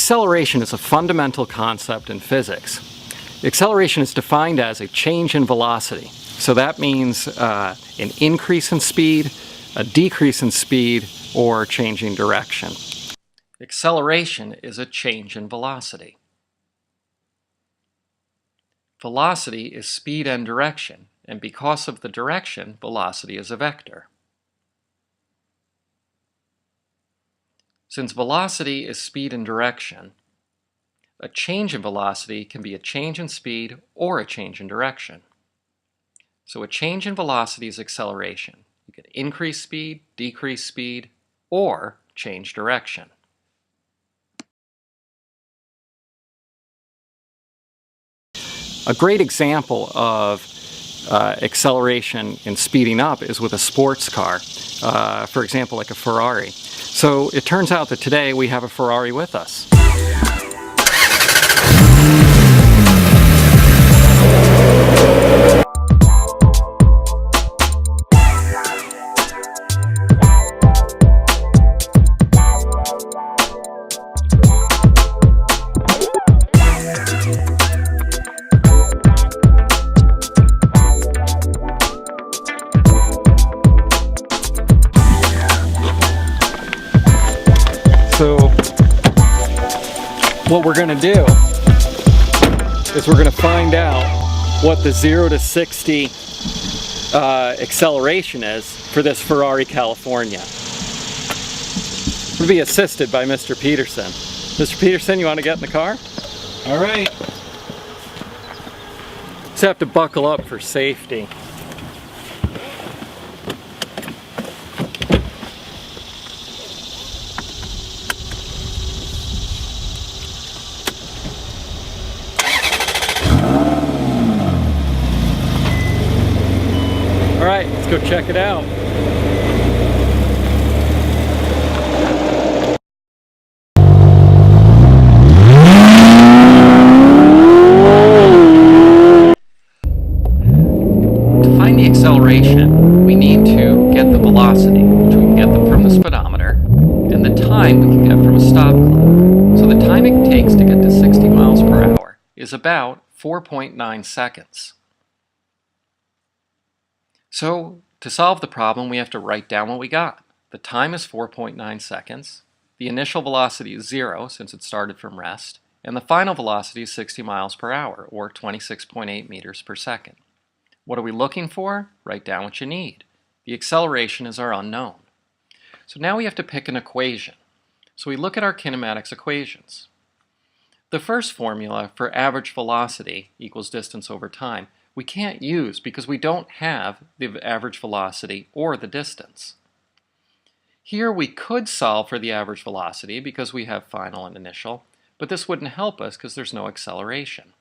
Acceleration is a fundamental concept in physics. Acceleration is defined as a change in velocity. So that means an increase in speed, a decrease in speed, or changing direction. Acceleration is a change in velocity. Velocity is speed and direction, and because of the direction, velocity is a vector. Since velocity is speed and direction, a change in velocity can be a change in speed or a change in direction. So a change in velocity is acceleration. You can increase speed, decrease speed, or change direction. A great example of acceleration and speeding up is with a sports car, for example, like a Ferrari. So it turns out that today we have a Ferrari with us. So what we're going to do is we're going to find out what the 0 to 60 acceleration is for this Ferrari California. We'll be assisted by Mr. Peterson. Mr. Peterson, you want to get in the car? All right. Just have to buckle up for safety. All right, let's go check it out. To find the acceleration, we need to get the velocity, which we can get from the speedometer, and the time we can get from a stop clock. So the time it takes to get to 60 miles per hour is about 4.9 seconds. So, to solve the problem, we have to write down what we got. The time is 4.9 seconds, the initial velocity is 0 since it started from rest, and the final velocity is 60 miles per hour, or 26.8 meters per second. What are we looking for? Write down what you need. The acceleration is our unknown. So now we have to pick an equation. So we look at our kinematics equations. The first formula for average velocity equals distance over time we can't use because we don't have the average velocity or the distance. Here we could solve for the average velocity because we have final and initial, but this wouldn't help us because there's no acceleration.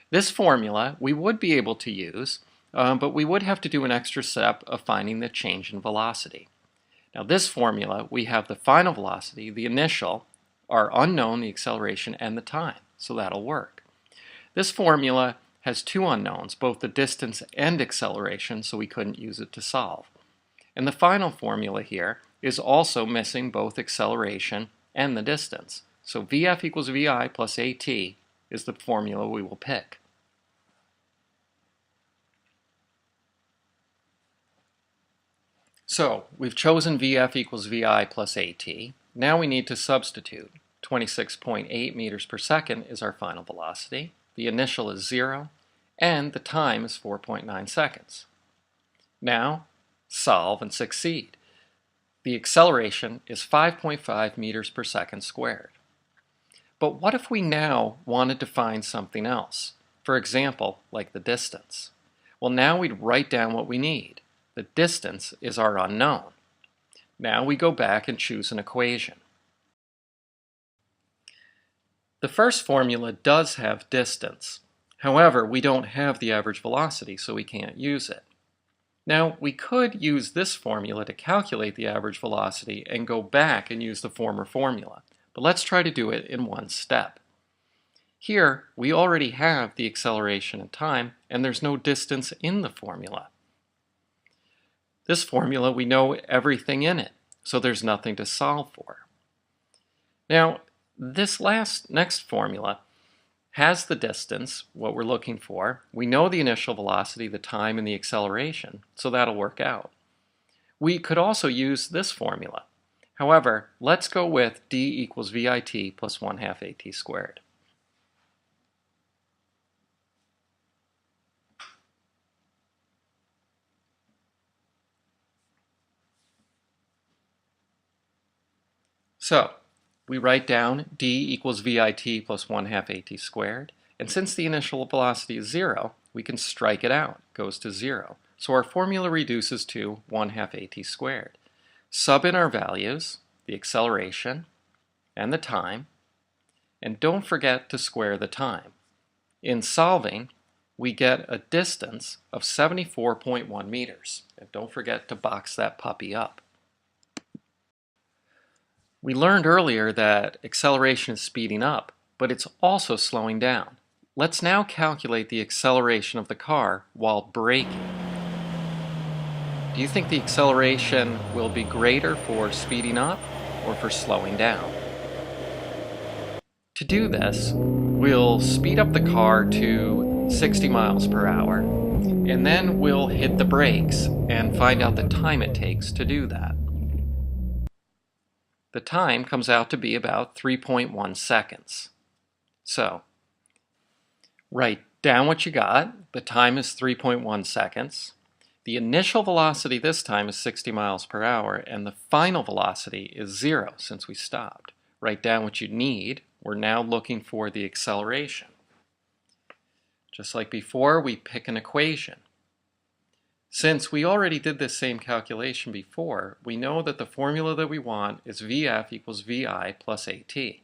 This formula we would be able to use, but we would have to do an extra step of finding the change in velocity. Now this formula, we have the final velocity, the initial, our unknown, the acceleration, and the time, so that'll work. This formula has two unknowns, both the distance and acceleration, so we couldn't use it to solve. And the final formula here is also missing both acceleration and the distance. So VF equals VI plus AT is the formula we will pick. So we've chosen VF equals VI plus AT. Now we need to substitute. 26.8 meters per second is our final velocity. The initial is 0, and the time is 4.9 seconds. Now, solve and succeed. The acceleration is 5.5 meters per second squared. But what if we now wanted to find something else? For example, like the distance. Well, now we'd write down what we need. The distance is our unknown. Now we go back and choose an equation. The first formula does have distance. However, we don't have the average velocity, so we can't use it. Now, we could use this formula to calculate the average velocity and go back and use the former formula. But let's try to do it in one step. Here, we already have the acceleration and time, and there's no distance in the formula. This formula, we know everything in it, so there's nothing to solve for. Now, This next formula has the distance, what we're looking for. We know the initial velocity, the time, and the acceleration, so that'll work out. We could also use this formula. However, let's go with d equals VIT plus 1/2 AT squared. So, we write down d equals VIT plus 1/2 AT squared, and since the initial velocity is 0, we can strike it out. It goes to 0. So our formula reduces to 1/2 AT squared. Sub in our values, the acceleration and the time, and don't forget to square the time. In solving, we get a distance of 74.1 meters. And don't forget to box that puppy up. We learned earlier that acceleration is speeding up, but it's also slowing down. Let's now calculate the acceleration of the car while braking. Do you think the acceleration will be greater for speeding up or for slowing down? To do this, we'll speed up the car to 60 miles per hour, and then we'll hit the brakes and find out the time it takes to do that. The time comes out to be about 3.1 seconds. So, write down what you got. The time is 3.1 seconds. The initial velocity this time is 60 miles per hour, and the final velocity is 0 since we stopped. Write down what you need. We're now looking for the acceleration. Just like before, we pick an equation. Since we already did this same calculation before, we know that the formula that we want is VF equals VI plus AT.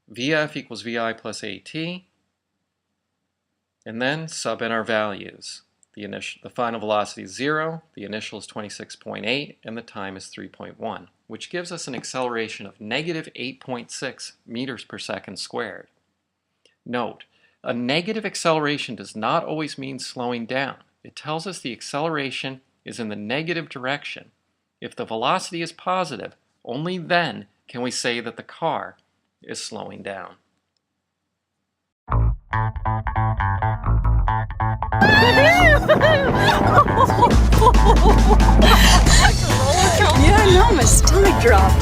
VF equals VI plus AT, and then sub in our values. The final velocity is 0, the initial is 26.8, and the time is 3.1, which gives us an acceleration of negative 8.6 meters per second squared. Note, a negative acceleration does not always mean slowing down. It tells us the acceleration is in the negative direction. If the velocity is positive, only then can we say that the car is slowing down. Yeah, I know, my stomach dropped.